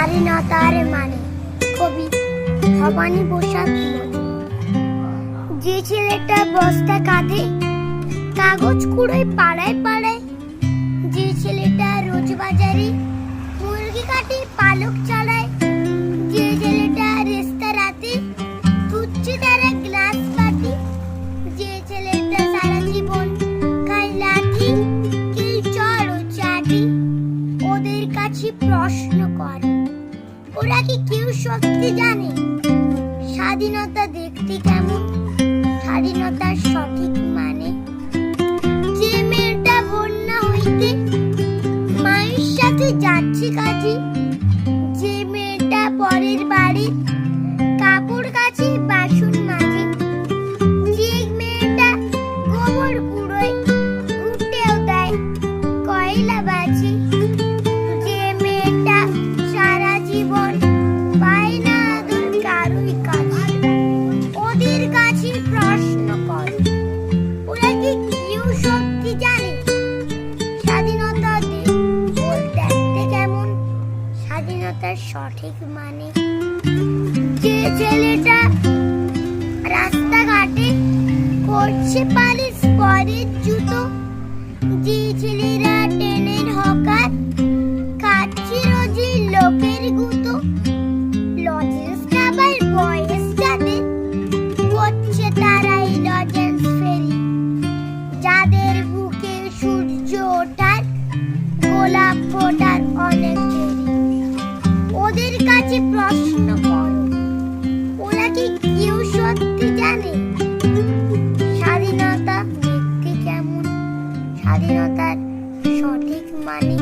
স্বাধীনতার মানে কবি ভবানী প্রসাদ যে ছেলেটা বস্তা কাঁধে কাগজ কুড়োয় পাড়ায় পাড়ায়, যে ছেলেটা রোজ বাজারে মুরগি কাটে পালক চালায়, যে ছেলেটা রেস্তোরাঁতে তুচ্ছে তারা গ্লাস বাটি, যে ছেলেটা সারা জীবন খায় লাঠি কিল চর ও চাটি, ওদের কাছে প্রশ্ন কর ওরা কি কেউ সত্যি জানে স্বাধীনতা দেখতে কেমন, স্বাধীনতার সঠিক মানে? যে মেয়েটা বন্যা হইতে মায়ের সাথে যাচ্ছে কাজে, যে মেয়েটা পরের বাড়ির কাপড় কাচে বাসন মাজে, যে মেয়েটা গোবর কুড়োয় ঘুটেও দেয় কয়লা বাজে, যে মেয়েটা সারা জীবন পায় না আদর কারোই কাছে, ওদের কাছে প্রশ্ন কর ওরা কি কেউ সত্যি জানে স্বাধীনতা দেখতে কেমন, স্বাধীনতার সঠিক মানে? যে ছেলেটা রাস্তাঘাটে করছে পালিশ পরের জুতো, যে ছেলেরা ট্রেনের হকার খাচ্ছে রোজই লোকের গুতো, লজেন্স খাবার বয়স যাদের করছে তারাই লজেন্স ফেরি, যাদের বুকে সূর্য ওঠার গোলাপ ফোটার অনেক দেরি, ওদের কাছে প্রশ্ন করো ওরা কি কেউ সত্যি জানে স্বাধীনতা দেখতে কেমন, স্বাধীনতার সঠিক মানে?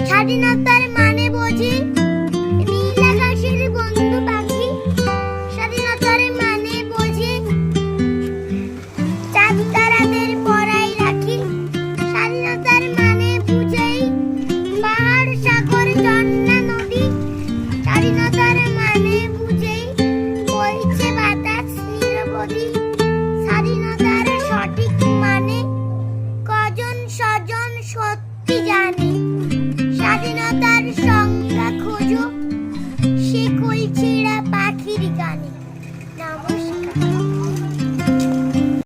স্বাধীনতার